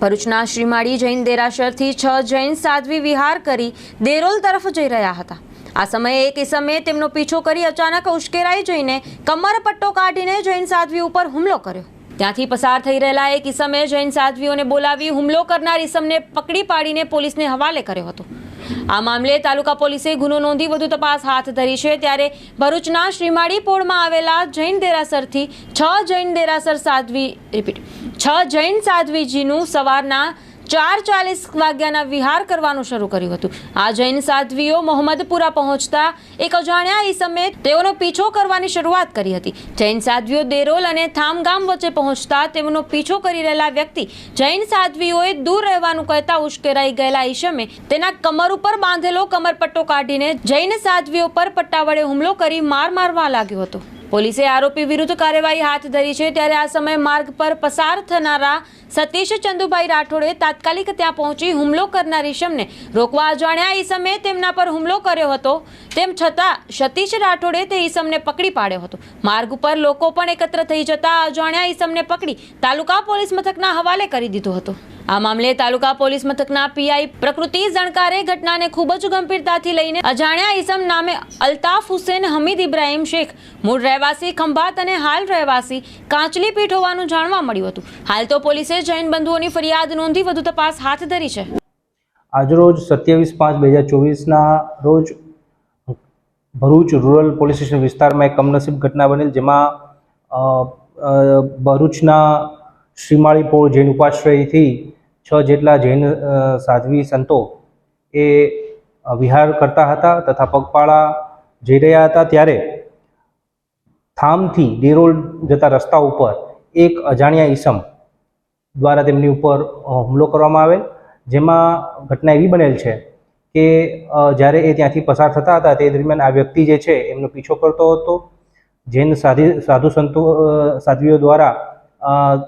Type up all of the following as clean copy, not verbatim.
ભરૂચના શ્રીમાળી જૈન દેરાસરથી 6 જૈન સાધ્વી વિહાર કરી દેરોલ તરફ જઈ રહ્યા હતા। આ સમયે એક ઇસમે તેમનો પીછો કરી અચાનક ઉશ્કેરાઈ જઈને કમર પટ્ટો કાઢીને જૈન સાધ્વી ઉપર હુમલો કર્યો। ત્યાંથી પસાર થઈ રહેલા એક ઇસમે જૈન સાધ્વીઓને બોલાવી હુમલો કરનાર ઇસમને પકડી પાડીને પોલીસને હવાલે કર્યો હતો। આ મામલે તાલુકા પોલીસે ગુનો નોંધી વધુ તપાસ હાથ ધરી છે। ત્યારે ભરૂચના શ્રીમાળી પોળમાં આવેલા જૈન દેરાસરથી 6 જૈન સાધ્વીજીનું સવારના 4:40 વાગ્યાના વિહાર કરવાનું શરૂ કર્યું હતું। આ જૈન સાધ્વીઓ મોહમ્મદપુરા પહોંચતા એક અજાણ્યા ઈસમે તેઓનો પીછો કરવાની શરૂઆત કરી હતી। જૈન સાધ્વીઓ દેરોલ અને થામ ગામ વચ્ચે પહોંચતા તેમનો પીછો કરી રહેલા વ્યક્તિ જૈન સાધ્વીઓએ દૂર રહેવાનું કહેતા ઉશ્કેરાઈ ગયેલા ઈસમે તેના કમર ઉપર બાંધેલો કમરપટ્ટો કાઢીને જૈન સાધ્વીઓ પર પટ્ટા વડે હુમલો કરી માર મારવા લાગ્યો હતો। પોલીસે આરોપી વિરુદ્ધ કાર્યવાહી હાથ ધરી છે। ત્યારે આ સમયે માર્ગ પર પસાર થનારા સતીશ ચંદુભાઈ રાઠોડે તાત્કાલિક ત્યાં પહોંચી હુમલો કરનાર ઈસમને રોકવા અજાણ્યા ઈસમે તેમના પર હુમલો કર્યો હતો। તેમ છતાં સતીશ રાઠોડે તે ઈસમને પકડી પાડ્યો હતો। માર્ગ ઉપર લોકો પણ એકત્ર થઈ જતા અજાણ્યા ઈસમને પકડી તાલુકા પોલીસ મથકના હવાલે કરી દીધો હતો। આ મામલે તાલુકા પોલીસ મથકના પીઆઈ પ્રકૃતિ જણકારે ઘટનાને ખૂબ જ ગંભીરતાથી લઈને અજાણ્યા ઈસમ નામે અલ્તાફ હુસેન હમીદ ઇબ્રાહીમ શેખ મૂળ રહેવાસી ખંભાત અને હાલ રહેવાસી કાંચલી પીઠ હોવાનું જાણવા મળ્યું હતું। હાલ તો પોલીસે જૈન બંધુઓની ફરિયાદ નોંધી વધુ તપાસ હાથ ધરી છે। આજરોજ 27/5/2024 રોજ ભરૂચ રૂરલ પોલીસ સ્ટેશન વિસ્તારમાં એક કમનસીબ ઘટના બનેલ, જેમાં ભરૂચના શ્રીમાળી પોળ જૈન ઉપાશ્રયથી 6 જેટલા જૈન સાધ્વી સંતો એ વિહાર કરતા હતા તથા પગપાળા જઈ રહ્યા હતા। ત્યારે થામથી દેરોલ જતા રસ્તા ઉપર એક અજાણ્યા ઈસમ દ્વારા તેમની ઉપર હુમલો કરવામાં આવેલ, જેમાં ઘટના એવી બનેલ છે કે જ્યારે એ ત્યાંથી પસાર થતા હતા તે દરમિયાન આ વ્યક્તિ જે છે એમનો પીછો કરતો હતો। જૈન સાધુ સંતો સાધ્વીઓ દ્વારા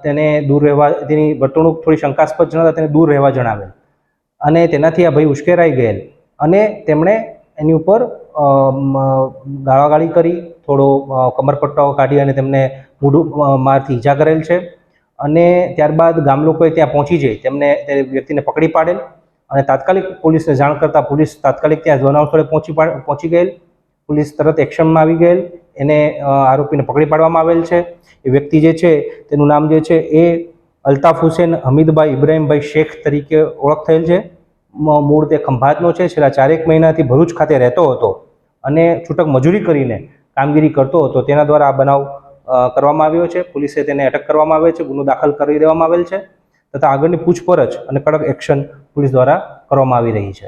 તેને દૂર રહેવા, તેની વર્તણૂક થોડી શંકાસ્પદ જણાતા તેને દૂર રહેવા જણાવેલ અને તેનાથી આ ભાઈ ઉશ્કેરાઈ ગયેલ અને તેમણે એની ઉપર ગાળાગાળી કરી, થોડો કમરપટ્ટો કાઢી અને તેમને મૂઢું મારથી ઈજા કરેલ છે। અને ત્યારબાદ ગામ લોકોએ ત્યાં પહોંચી જઈ તેમને તે વ્યક્તિને પકડી પાડેલ અને તાત્કાલિક પોલીસને જાણ કરતાં પોલીસ તાત્કાલિક ત્યાં બનાવ સ્થળે પહોંચી ગયેલ। પોલીસ તરત એક્શનમાં આવી ગયેલ, એને આરોપીને પકડી પાડવામાં આવેલ છે। એ વ્યક્તિ જે છે તેનું નામ જે છે એ અલ્તાફ હુસેન હમીદભાઈ ઇબ્રાહીમભાઈ શેખ તરીકે ઓળખ થયેલ છે। મૂળ તે ખંભાતનો છે। છેલ્લા 4 મહિનાથી ભરૂચ ખાતે રહેતો હતો અને છૂટક મજૂરી કરીને કામગીરી કરતો હતો। તેના દ્વારા આ બનાવ કરવામાં આવ્યો છે। પોલીસે તેને અટક કરવામાં આવે છે, ગુનો દાખલ કરી દેવામાં આવેલ છે તથા આગળની પૂછપરછ અને કડક એક્શન પોલીસ દ્વારા કરવામાં આવી રહી છે।